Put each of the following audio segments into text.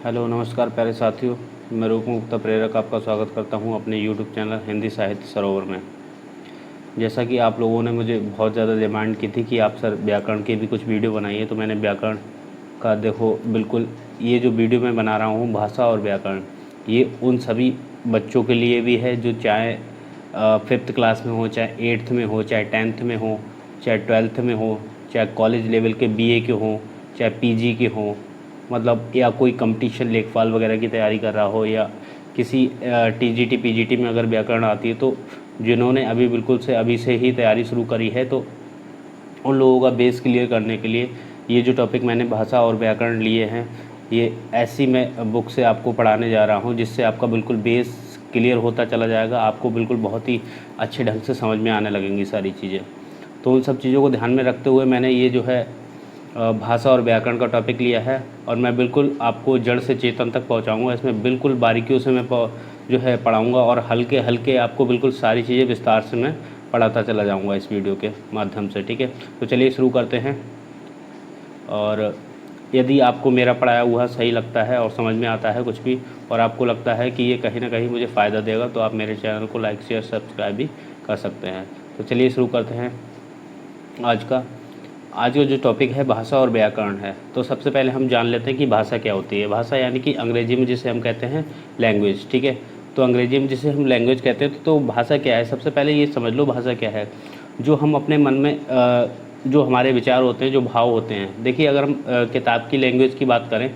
Hello नमस्कार प्यारे साथियों। मैं रूप मुक्ता प्रेरक आपका स्वागत करता हूं अपने यूट्यूब चैनल हिंदी साहित्य सरोवर में। जैसा कि आप लोगों ने मुझे बहुत ज़्यादा डिमांड की थी कि आप सर व्याकरण की भी कुछ वीडियो बनाइए, तो मैंने व्याकरण का देखो बिल्कुल ये जो वीडियो मैं बना रहा हूं भाषा और व्याकरण, ये उन सभी बच्चों के लिए भी है जो चाहे 5th क्लास में हो, चाहे 8th में हो, चाहे 10th में हो, चाहे 12th में हो, चाहे कॉलेज लेवल के BA के हों, चाहे PG के हों, मतलब या कोई कंपटीशन लेखपाल वगैरह की तैयारी कर रहा हो, या किसी TGT PGT में अगर व्याकरण आती है, तो जिन्होंने अभी बिल्कुल से अभी से ही तैयारी शुरू करी है, तो उन लोगों का बेस क्लियर करने के लिए ये जो टॉपिक मैंने भाषा और व्याकरण लिए हैं, ये ऐसी मैं बुक से आपको पढ़ाने जा रहा हूँ जिससे आपका बिल्कुल बेस क्लियर होता चला जाएगा। आपको बिल्कुल बहुत ही अच्छे ढंग से समझ में आने लगेंगी सारी चीज़ें। तो उन सब चीज़ों को ध्यान में रखते हुए मैंने ये जो है भाषा और व्याकरण का टॉपिक लिया है, और मैं बिल्कुल आपको जड़ से चेतन तक पहुंचाऊंगा। इसमें बिल्कुल बारीकियों से मैं जो है पढ़ाऊंगा, और हल्के हल्के आपको बिल्कुल सारी चीज़ें विस्तार से मैं पढ़ाता चला जाऊंगा इस वीडियो के माध्यम से। ठीक है, तो चलिए शुरू करते हैं। और यदि आपको मेरा पढ़ाया हुआ सही लगता है और समझ में आता है कुछ भी, और आपको लगता है कि ये कहीं ना कहीं मुझे फ़ायदा देगा, तो आप मेरे चैनल को लाइक शेयर सब्सक्राइब भी कर सकते हैं। तो चलिए शुरू करते हैं। आज का जो टॉपिक है भाषा और व्याकरण है। तो सबसे पहले हम जान लेते हैं कि भाषा क्या होती है। भाषा यानी कि अंग्रेजी में जिसे हम कहते हैं लैंग्वेज। ठीक है, तो अंग्रेजी में जिसे हम लैंग्वेज कहते हैं, तो भाषा क्या है। सबसे पहले ये समझ लो भाषा क्या है। जो हम अपने मन में जो हमारे विचार होते हैं, जो भाव होते हैं। देखिए, अगर हम किताब की लैंग्वेज की बात करें,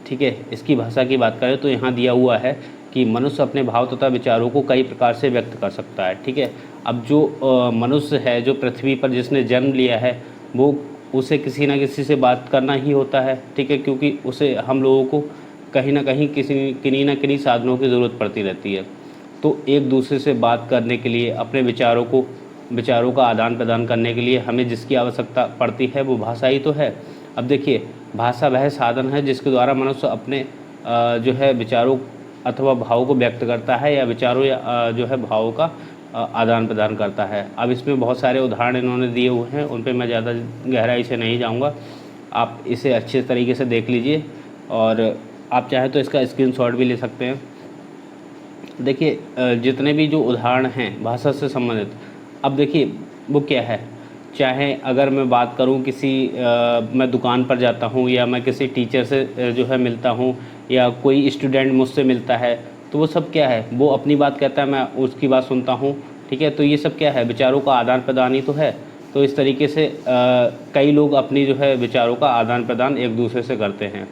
ठीक है, इसकी भाषा की बात करें, तो यहाँ दिया हुआ है कि मनुष्य अपने भाव तथा विचारों को कई प्रकार से व्यक्त कर सकता है। ठीक है, अब जो मनुष्य है, जो पृथ्वी पर जिसने जन्म लिया है, वो उसे किसी न किसी से बात करना ही होता है। ठीक है, क्योंकि उसे हम लोगों को कहीं ना कहीं किन्हीं न किन्हीं साधनों की ज़रूरत पड़ती रहती है। तो एक दूसरे से बात करने के लिए, अपने विचारों का आदान प्रदान करने के लिए हमें जिसकी आवश्यकता पड़ती है वो भाषा ही तो है। अब देखिए, भाषा वह साधन है जिसके द्वारा मनुष्य अपने जो है विचारों अथवा भावों को व्यक्त करता है, या विचारों या जो है भावों का आदान प्रदान करता है। अब इसमें बहुत सारे उदाहरण इन्होंने दिए हुए हैं, उन पे मैं ज़्यादा गहराई से नहीं जाऊंगा। आप इसे अच्छे तरीके से देख लीजिए, और आप चाहे तो इसका स्क्रीनशॉट भी ले सकते हैं। देखिए, जितने भी जो उदाहरण हैं भाषा से संबंधित, अब देखिए वो क्या है। चाहे अगर मैं बात करूं मैं दुकान पर जाता हूं, या मैं किसी टीचर से जो है मिलता हूं, या कोई स्टूडेंट मुझसे मिलता है, तो वो सब क्या है, वो अपनी बात कहता है, मैं उसकी बात सुनता हूं। ठीक है, तो ये सब क्या है, विचारों का आदान प्रदान ही तो है। तो इस तरीके से कई लोग अपनी जो है विचारों का आदान प्रदान एक दूसरे से करते हैं।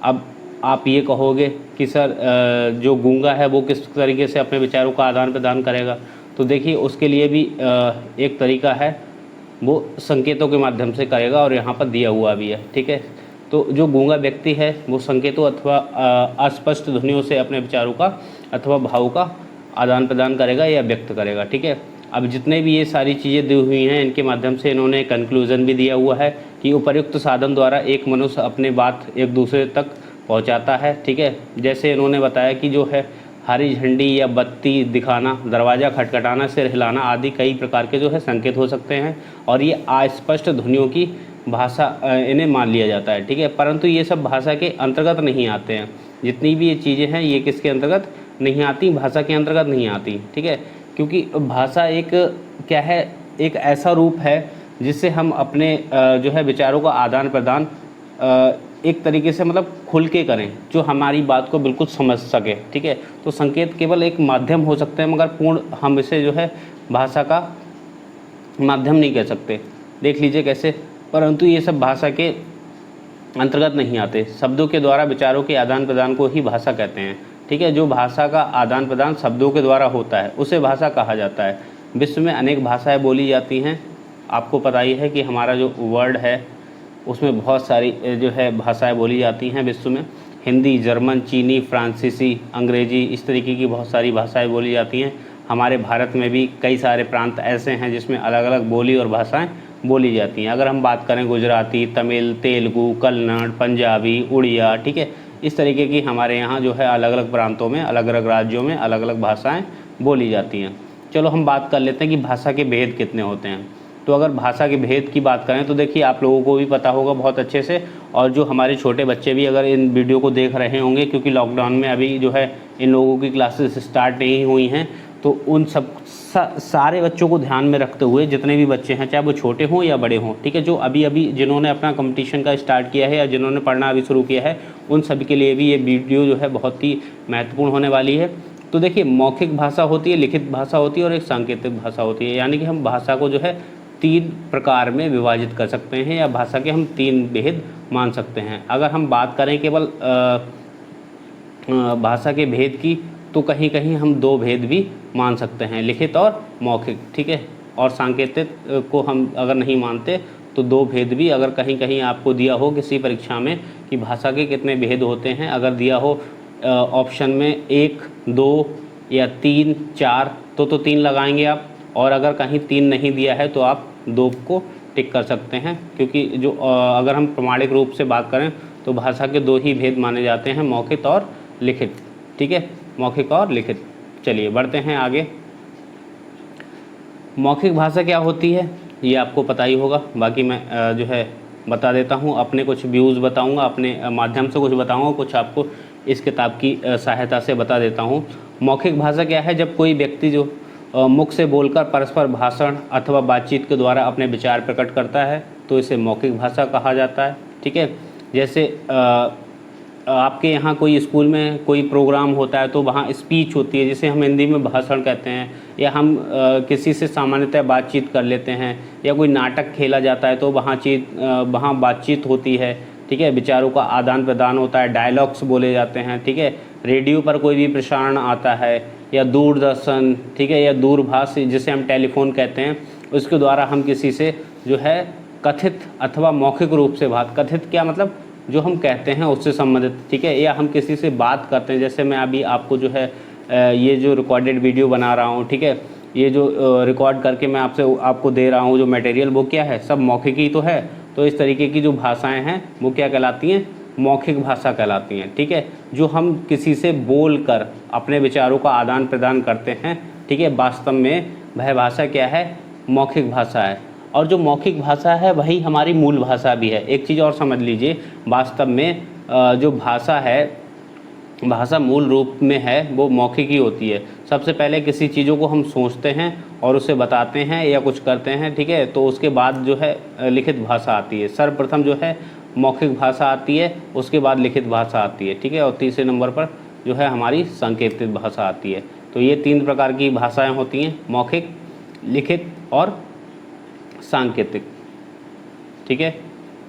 अब आप ये कहोगे कि सर जो गूंगा है वो किस तरीके से अपने विचारों का आदान प्रदान करेगा। तो देखिए, उसके लिए भी एक तरीका है, वो संकेतों के माध्यम से करेगा, और यहाँ पर दिया हुआ भी है। ठीक है, तो जो गूंगा व्यक्ति है वो संकेतों अथवा अस्पष्ट ध्वनियों से अपने विचारों का अथवा भावों का आदान प्रदान करेगा या व्यक्त करेगा। ठीक है, अब जितने भी ये सारी चीज़ें दी हुई हैं, इनके माध्यम से इन्होंने कंक्लूज़न भी दिया हुआ है कि उपर्युक्त साधन द्वारा एक मनुष्य अपने बात एक दूसरे तक पहुंचाता है। ठीक है, जैसे इन्होंने बताया कि जो है हरी झंडी या बत्ती दिखाना, दरवाज़ा खटखटाना, सिर हिलाना आदि कई प्रकार के जो है संकेत हो सकते हैं, और ये अस्पष्ट ध्वनियों की भाषा इन्हें मान लिया जाता है। ठीक है, परंतु ये सब भाषा के अंतर्गत नहीं आते हैं। जितनी भी ये चीज़ें हैं ये किसके अंतर्गत नहीं आती, भाषा के अंतर्गत नहीं आती। ठीक है, क्योंकि भाषा एक क्या है, एक ऐसा रूप है जिससे हम अपने जो है विचारों का आदान प्रदान एक तरीके से मतलब खुल के करें, जो हमारी बात को बिल्कुल समझ सके। ठीक है, तो संकेत केवल एक माध्यम हो सकते हैं, मगर पूर्ण हम इसे जो है भाषा का माध्यम नहीं कह सकते। देख लीजिए कैसे, परंतु ये सब भाषा के अंतर्गत नहीं आते। शब्दों के द्वारा विचारों के आदान प्रदान को ही भाषा कहते हैं। ठीक है, जो भाषा का आदान प्रदान शब्दों के द्वारा होता है उसे भाषा कहा जाता है। विश्व में अनेक भाषाएं बोली जाती हैं। आपको पता ही है कि हमारा जो वर्ल्ड है उसमें बहुत सारी जो है भाषाएं बोली जाती हैं विश्व में। हिंदी, जर्मन, चीनी, फ्रांसीसी, अंग्रेजी, इस तरीके की बहुत सारी भाषाएं बोली जाती हैं। हमारे भारत में भी कई सारे प्रांत ऐसे हैं जिसमें अलग अलग बोली और भाषाएं बोली जाती हैं। अगर हम बात करें गुजराती, तमिल, तेलुगु, कन्नड़, पंजाबी, उड़िया, ठीक है, इस तरीके की हमारे यहाँ जो है अलग अलग प्रांतों में, अलग अलग राज्यों में अलग अलग भाषाएं बोली जाती हैं। चलो हम बात कर लेते हैं कि भाषा के भेद कितने होते हैं। तो अगर भाषा के भेद की बात करें तो देखिए आप लोगों को भी पता होगा बहुत अच्छे से, और जो हमारे छोटे बच्चे भी अगर इन वीडियो को देख रहे होंगे, क्योंकि लॉकडाउन में अभी जो है इन लोगों की क्लासेस स्टार्ट नहीं हुई हैं, तो उन सब सारे बच्चों को ध्यान में रखते हुए, जितने भी बच्चे हैं चाहे वो छोटे हों या बड़े हों, ठीक है, जो अभी अभी जिन्होंने अपना कंपटीशन का स्टार्ट किया है या जिन्होंने पढ़ना अभी शुरू किया है, उन सभी के लिए भी ये वीडियो जो है बहुत ही महत्वपूर्ण होने वाली है। तो देखिए मौखिक भाषा होती है, लिखित भाषा होती है और एक सांकेतिक भाषा होती है, यानी कि हम भाषा को जो है 3 प्रकार में विभाजित कर सकते हैं या भाषा के हम 3 भेद मान सकते हैं। अगर हम बात करें केवल भाषा के भेद की, तो कहीं कहीं हम 2 भेद भी मान सकते हैं, लिखित और मौखिक, ठीक है। और सांकेतिक को हम अगर नहीं मानते तो 2 भेद भी, अगर कहीं कहीं आपको दिया हो किसी परीक्षा में कि भाषा के कितने भेद होते हैं, अगर दिया हो ऑप्शन में 1, 2 या 3, 4 तो 3 लगाएंगे आप, और अगर कहीं 3 नहीं दिया है तो आप 2 को टिक कर सकते हैं, क्योंकि जो अगर हम प्रमाणिक रूप से बात करें तो भाषा के 2 ही भेद माने जाते हैं, मौखिक और लिखित, ठीक है, मौखिक और लिखित। चलिए बढ़ते हैं आगे। मौखिक भाषा क्या होती है ये आपको पता ही होगा, बाकी मैं जो है बता देता हूँ, अपने कुछ व्यूज़ बताऊँगा, अपने माध्यम से कुछ बताऊँगा, कुछ आपको इस किताब की सहायता से बता देता हूँ। मौखिक भाषा क्या है? जब कोई व्यक्ति जो मुख से बोलकर परस्पर भाषण अथवा बातचीत के द्वारा अपने विचार प्रकट करता है तो इसे मौखिक भाषा कहा जाता है, ठीक है। जैसे आपके यहाँ कोई स्कूल में कोई प्रोग्राम होता है तो वहाँ स्पीच होती है, जिसे हम हिंदी में भाषण कहते हैं, या हम किसी से सामान्यतः बातचीत कर लेते हैं, या कोई नाटक खेला जाता है तो वहाँ बातचीत होती है, ठीक है, विचारों का आदान प्रदान होता है, डायलॉग्स बोले जाते हैं, ठीक है। रेडियो पर कोई भी प्रसारण आता है या दूरदर्शन, ठीक है, या दूरभाष जिसे हम टेलीफोन कहते हैं, उसके द्वारा हम किसी से जो है कथित अथवा मौखिक रूप से बात, कथित क्या मतलब जो हम कहते हैं उससे संबंधित, ठीक है, या हम किसी से बात करते हैं, जैसे मैं अभी आपको जो है ये जो रिकॉर्डेड वीडियो बना रहा हूँ, ठीक है, ये जो रिकॉर्ड करके मैं आपको दे रहा हूँ जो मटेरियल, वो क्या है, सब मौखिक ही तो है। तो इस तरीके की जो भाषाएं हैं वो क्या कहलाती हैं, मौखिक भाषा कहलाती हैं, ठीक है, जो हम किसी से बोल कर अपने विचारों का आदान प्रदान करते हैं, ठीक है, वास्तव में वह भाषा क्या है, मौखिक भाषा है। और जो मौखिक भाषा है वही हमारी मूल भाषा भी है। एक चीज़ और समझ लीजिए, वास्तव में जो भाषा है, भाषा मूल रूप में है वो मौखिक ही होती है। सबसे पहले किसी चीज़ों को हम सोचते हैं और उसे बताते हैं या कुछ करते हैं, ठीक है, तो उसके बाद जो है लिखित भाषा आती है। सर्वप्रथम जो है मौखिक भाषा आती है, उसके बाद लिखित भाषा आती है, ठीक है, और तीसरे नंबर पर जो है हमारी सांकेतिक भाषा आती है। तो ये 3 प्रकार की भाषाएं होती हैं, मौखिक, लिखित और सांकेतिक, ठीक है।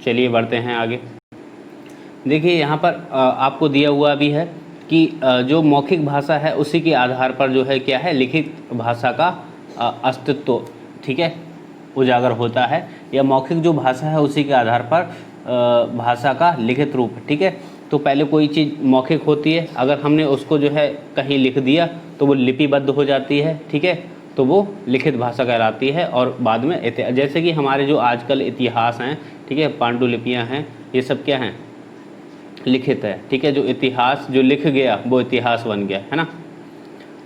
चलिए बढ़ते हैं आगे। देखिए यहाँ पर आपको दिया हुआ भी है कि जो मौखिक भाषा है उसी के आधार पर जो है क्या है, लिखित भाषा का अस्तित्व, ठीक है, उजागर होता है, या मौखिक जो भाषा है उसी के आधार पर भाषा का लिखित रूप, ठीक है। तो पहले कोई चीज़ मौखिक होती है, अगर हमने उसको जो है कहीं लिख दिया तो वो लिपिबद्ध हो जाती है, ठीक है, तो वो लिखित भाषा कहलाती है। और बाद में जैसे कि हमारे जो आजकल इतिहास हैं, ठीक है, पांडुलिपियाँ हैं, ये सब क्या हैं, लिखित है, ठीक है, जो इतिहास जो लिख गया वो इतिहास बन गया, है ना।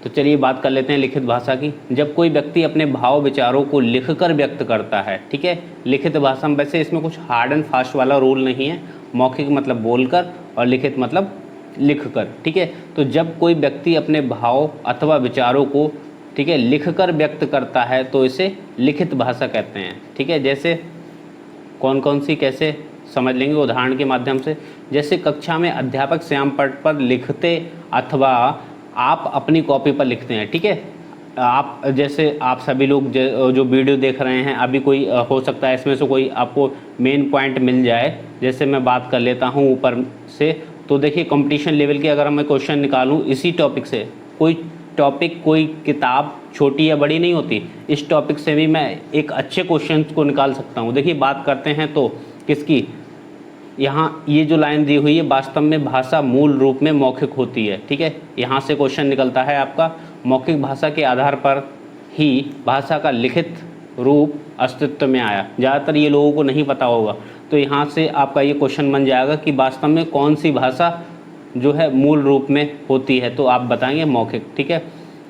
तो चलिए बात कर लेते हैं लिखित भाषा की। जब कोई व्यक्ति अपने भाव विचारों को लिखकर व्यक्त करता है, ठीक है, लिखित भाषा में, वैसे इसमें कुछ हार्ड एंड फास्ट वाला रूल नहीं है, मौखिक मतलब बोलकर और लिखित मतलब लिखकर, ठीक है। तो जब कोई व्यक्ति अपने भाव अथवा विचारों को, ठीक है, लिखकर व्यक्त करता है तो इसे लिखित भाषा कहते हैं, ठीक है। जैसे कौन कौन सी, कैसे समझ लेंगे उदाहरण के माध्यम से। जैसे कक्षा में अध्यापक श्यामपट्ट पर लिखते अथवा आप अपनी कॉपी पर लिखते हैं, ठीक है। आप जैसे आप सभी लोग जो वीडियो देख रहे हैं, अभी कोई हो सकता है इसमें से कोई आपको मेन पॉइंट मिल जाए। जैसे मैं बात कर लेता हूँ ऊपर से, तो देखिए कंपटीशन लेवल के अगर मैं क्वेश्चन निकालूँ इसी टॉपिक से, कोई टॉपिक, कोई किताब छोटी या बड़ी नहीं होती, इस टॉपिक से भी मैं एक अच्छे क्वेश्चन को निकाल सकता हूँ। देखिए बात करते हैं तो किसकी, यहाँ ये जो लाइन दी हुई है, वास्तव में भाषा मूल रूप में मौखिक होती है, ठीक है। यहाँ से क्वेश्चन निकलता है आपका, मौखिक भाषा के आधार पर ही भाषा का लिखित रूप अस्तित्व में आया। ज़्यादातर ये लोगों को नहीं पता होगा, तो यहाँ से आपका ये क्वेश्चन बन जाएगा कि वास्तव में कौन सी भाषा जो है मूल रूप में होती है, तो आप बताएंगे मौखिक, ठीक है।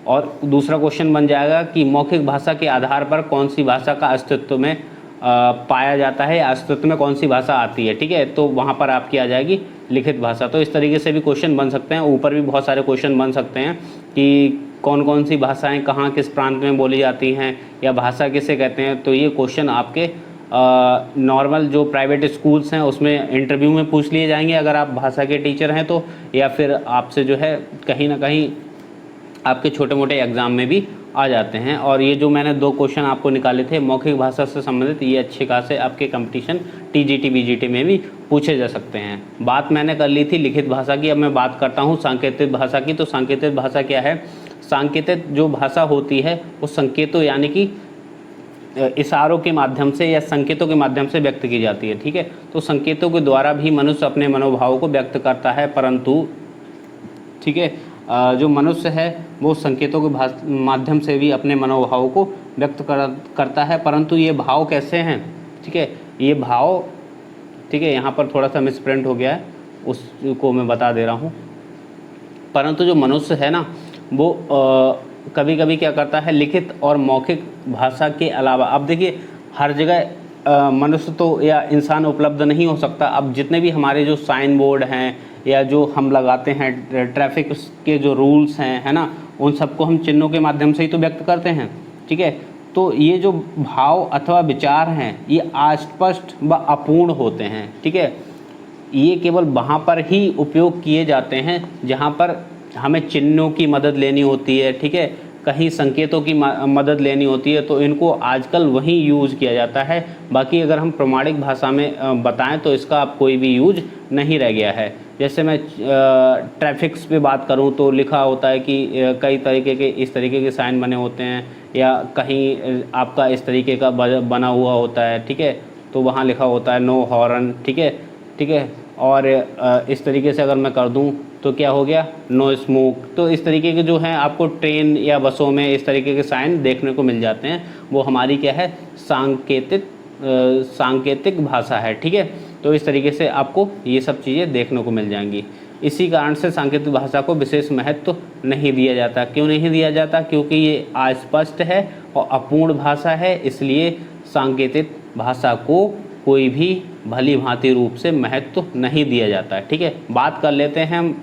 और दूसरा क्वेश्चन बन जाएगा कि मौखिक भाषा के आधार पर कौन सी भाषा का अस्तित्व में पाया जाता है या अस्तित्व में कौन सी भाषा आती है, ठीक है। तो वहाँ पर आपकी आ जाएगी लिखित भाषा। तो इस तरीके से भी क्वेश्चन बन सकते हैं, ऊपर भी बहुत सारे क्वेश्चन बन सकते हैं कि कौन कौन सी भाषाएं कहाँ किस प्रांत में बोली जाती हैं या भाषा किसे कहते हैं। तो ये क्वेश्चन आपके नॉर्मल जो प्राइवेट स्कूल्स हैं उसमें इंटरव्यू में पूछ लिए जाएंगे अगर आप भाषा के टीचर हैं तो, या फिर आपसे जो है कहीं ना कहीं आपके छोटे मोटे एग्ज़ाम में भी आ जाते हैं। और ये जो मैंने 2 क्वेश्चन आपको निकाले थे मौखिक भाषा से संबंधित, ये अच्छे खासे आपके कंपटीशन टीजीटी बीजीटी में भी पूछे जा सकते हैं। बात मैंने कर ली थी लिखित भाषा की, अब मैं बात करता हूँ सांकेतिक भाषा की। तो सांकेतिक भाषा क्या है? सांकेतिक जो भाषा होती है वो संकेतों यानी कि इशारों के माध्यम से या संकेतों के माध्यम से व्यक्त की जाती है, ठीक है। तो संकेतों के द्वारा भी मनुष्य अपने मनोभावों को व्यक्त करता है, परंतु ठीक है जो मनुष्य है वो संकेतों के माध्यम से भी अपने मनोभावों को व्यक्त करता है, परंतु ये भाव कैसे हैं, ठीक है। ये भाव, ठीक है, यहाँ पर थोड़ा सा मिसप्रिंट हो गया है, उसको मैं बता दे रहा हूँ। परंतु जो मनुष्य है ना वो कभी कभी क्या करता है, लिखित और मौखिक भाषा के अलावा, अब देखिए हर जगह मनुष्य तो या इंसान उपलब्ध नहीं हो सकता। अब जितने भी हमारे जो साइन बोर्ड हैं या जो हम लगाते हैं ट्रैफिक के जो रूल्स हैं, है ना, उन सबको हम चिन्हों के माध्यम से ही तो व्यक्त करते हैं, ठीक है। तो ये जो भाव अथवा विचार हैं ये अस्पष्ट व अपूर्ण होते हैं, ठीक है। ये केवल वहाँ पर ही उपयोग किए जाते हैं जहाँ पर हमें चिन्हों की मदद लेनी होती है, ठीक है, कहीं संकेतों की मदद लेनी होती है, तो इनको आजकल वहीं यूज़ किया जाता है। बाकी अगर हम प्रमाणिक भाषा में बताएं तो इसका अब कोई भी यूज नहीं रह गया है। जैसे मैं ट्रैफिक्स पे बात करूं तो लिखा होता है कि कई तरीके के इस तरीके के साइन बने होते हैं, या कहीं आपका इस तरीके का बना हुआ होता है, ठीक है, तो वहाँ लिखा होता है नो हॉर्न, ठीक है, ठीक है। और इस तरीके से अगर मैं कर दूं तो क्या हो गया, नो स्मोक। तो इस तरीके के जो हैं आपको ट्रेन या बसों में इस तरीके के साइन देखने को मिल जाते हैं, वो हमारी क्या है, सांकेतिक भाषा है, ठीक है। तो इस तरीके से आपको ये सब चीज़ें देखने को मिल जाएंगी। इसी कारण से सांकेतिक भाषा को विशेष महत्व नहीं दिया जाता। क्यों नहीं दिया जाता? क्योंकि ये अस्पष्ट है और अपूर्ण भाषा है, इसलिए सांकेतिक भाषा को कोई भी भली भांति रूप से महत्व नहीं दिया जाता है, ठीक है। बात कर लेते हैं हम,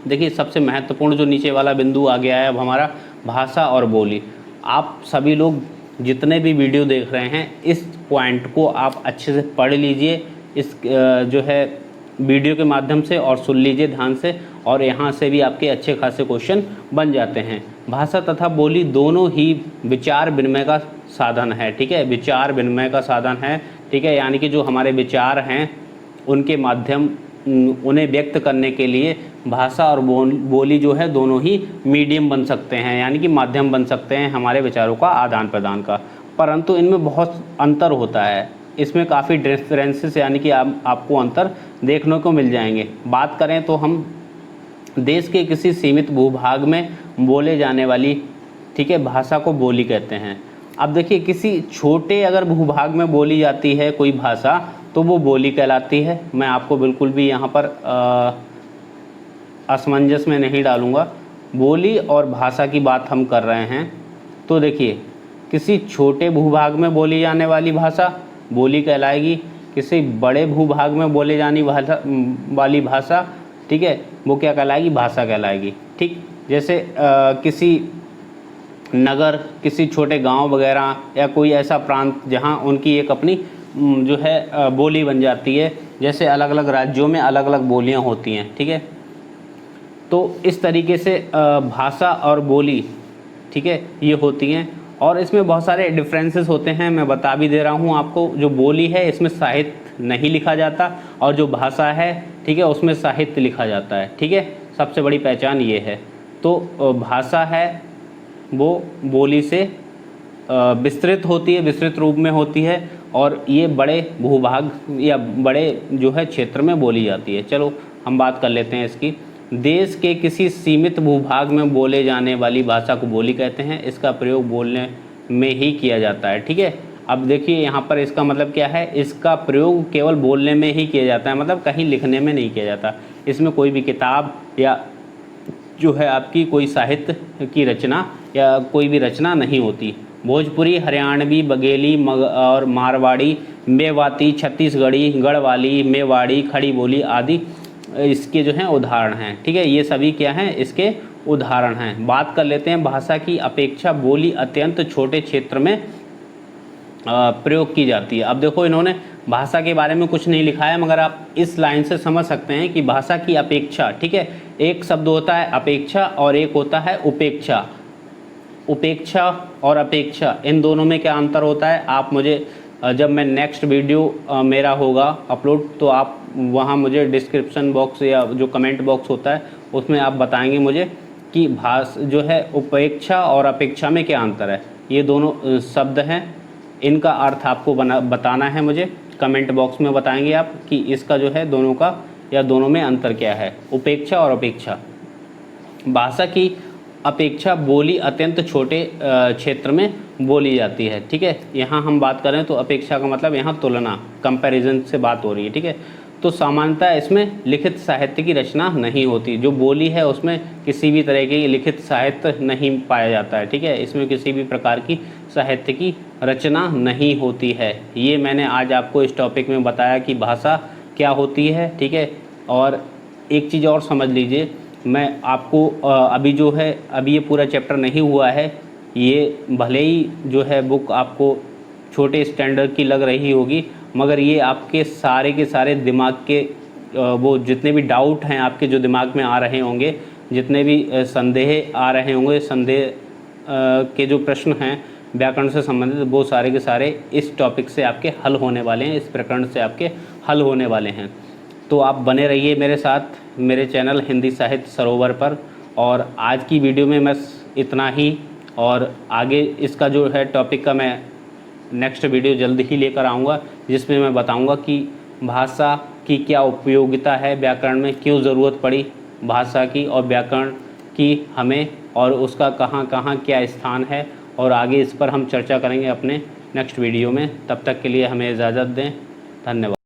देखिए सबसे महत्वपूर्ण जो नीचे वाला बिंदु आ गया है अब हमारा, भाषा और बोली। आप सभी लोग जितने भी वीडियो देख रहे हैं इस पॉइंट को आप अच्छे से पढ़ लीजिए, इस जो है वीडियो के माध्यम से, और सुन लीजिए ध्यान से, और यहाँ से भी आपके अच्छे खासे क्वेश्चन बन जाते हैं। भाषा तथा बोली दोनों ही विचार विनिमय का साधन है, ठीक है, विचार विनिमय का साधन है, ठीक है। यानी कि जो हमारे विचार हैं उनके माध्यम, उन्हें व्यक्त करने के लिए भाषा और बोली जो है दोनों ही मीडियम बन सकते हैं, यानी कि माध्यम बन सकते हैं हमारे विचारों का आदान प्रदान का। परंतु इनमें बहुत अंतर होता है, इसमें काफ़ी डिफरेंसेस यानी कि आपको अंतर देखने को मिल जाएंगे। बात करें तो हम देश के किसी सीमित भूभाग में बोले जाने वाली, ठीक है, भाषा को बोली कहते हैं। अब देखिए किसी छोटे अगर भूभाग में बोली जाती है कोई भाषा तो वो बोली कहलाती है। मैं आपको बिल्कुल भी यहाँ पर असमंजस में नहीं डालूँगा। बोली और भाषा की बात हम कर रहे हैं, तो देखिए किसी छोटे भूभाग में बोली जाने वाली भाषा बोली कहलाएगी, किसी बड़े भूभाग में बोले जाने वाली भाषा, ठीक है, वो क्या कहलाएगी, भाषा कहलाएगी, ठीक। जैसे किसी नगर, किसी छोटे गांव वगैरह या कोई ऐसा प्रांत जहां उनकी एक अपनी जो है बोली बन जाती है, जैसे अलग अलग राज्यों में अलग अलग बोलियां होती हैं, ठीक है। तो इस तरीके से भाषा और बोली, ठीक है, ये होती हैं, और इसमें बहुत सारे डिफरेंसेस होते हैं। मैं बता भी दे रहा हूँ आपको, जो बोली है इसमें साहित्य नहीं लिखा जाता, और जो भाषा है, ठीक है, उसमें साहित्य लिखा जाता है, ठीक है। सबसे बड़ी पहचान ये है। तो भाषा है वो बोली से विस्तृत होती है, विस्तृत रूप में होती है, और ये बड़े भूभाग या बड़े जो है क्षेत्र में बोली जाती है। चलो हम बात कर लेते हैं इसकी। देश के किसी सीमित भूभाग में बोले जाने वाली भाषा को बोली कहते हैं। इसका प्रयोग बोलने में ही किया जाता है, ठीक है। अब देखिए यहाँ पर इसका मतलब क्या है, इसका प्रयोग केवल बोलने में ही किया जाता है, मतलब कहीं लिखने में नहीं किया जाता। इसमें कोई भी किताब या जो है आपकी कोई साहित्य की रचना या कोई भी रचना नहीं होती। भोजपुरी, हरियाणवी, बघेली और मारवाड़ी, मेवाती, छत्तीसगढ़ी, गढ़वाली, मेवाड़ी, खड़ी बोली आदि इसके जो हैं उदाहरण हैं। ठीक है, ये सभी क्या हैं, इसके उदाहरण हैं। बात कर लेते हैं भाषा की अपेक्षा बोली अत्यंत छोटे क्षेत्र में प्रयोग की जाती है। अब देखो, इन्होंने भाषा के बारे में कुछ नहीं लिखा है, मगर आप इस लाइन से समझ सकते हैं कि भाषा की अपेक्षा, ठीक है, एक शब्द होता है अपेक्षा और एक होता है उपेक्षा। उपेक्षा और अपेक्षा, इन दोनों में क्या अंतर होता है, आप मुझे जब मैं नेक्स्ट वीडियो मेरा होगा अपलोड, तो आप वहाँ मुझे डिस्क्रिप्शन बॉक्स या जो कमेंट बॉक्स होता है उसमें आप बताएंगे मुझे कि जो है उपेक्षा और अपेक्षा में क्या अंतर है। ये दोनों शब्द हैं, इनका अर्थ आपको बताना है, मुझे कमेंट बॉक्स में बताएंगे आप कि इसका जो है दोनों का या दोनों में अंतर क्या है, उपेक्षा और अपेक्षा। भाषा की अपेक्षा बोली अत्यंत छोटे क्षेत्र में बोली जाती है। ठीक है, यहाँ हम बात करें तो अपेक्षा का मतलब यहाँ तुलना, कंपैरिजन से बात हो रही है। ठीक है, तो सामान्यतः इसमें लिखित साहित्य की रचना नहीं होती। जो बोली है उसमें किसी भी तरह की लिखित साहित्य नहीं पाया जाता है। ठीक है, इसमें किसी भी प्रकार की साहित्य की रचना नहीं होती है। ये मैंने आज आपको इस टॉपिक में बताया कि भाषा क्या होती है। ठीक है, और एक चीज़ और समझ लीजिए, मैं आपको अभी जो है अभी ये पूरा चैप्टर नहीं हुआ है, ये भले ही जो है बुक आपको छोटे स्टैंडर्ड की लग रही होगी, मगर ये आपके सारे के सारे दिमाग के वो जितने भी डाउट हैं आपके जो दिमाग में आ रहे होंगे, जितने भी संदेह आ रहे होंगे, संदेह के जो प्रश्न हैं व्याकरण से संबंधित, वो सारे के सारे इस टॉपिक से आपके हल होने वाले हैं, इस प्रकरण से आपके हल होने वाले हैं। तो आप बने रहिए मेरे साथ मेरे चैनल हिंदी साहित्य सरोवर पर। और आज की वीडियो में बस इतना ही, और आगे इसका जो है टॉपिक का मैं नेक्स्ट वीडियो जल्द ही लेकर आऊँगा, जिसमें मैं बताऊँगा कि भाषा की क्या उपयोगिता है, व्याकरण में क्यों ज़रूरत पड़ी भाषा की और व्याकरण की हमें, और उसका कहाँ कहाँ क्या स्थान है, और आगे इस पर हम चर्चा करेंगे अपने नेक्स्ट वीडियो में। तब तक के लिए हमें इजाज़त दें, धन्यवाद।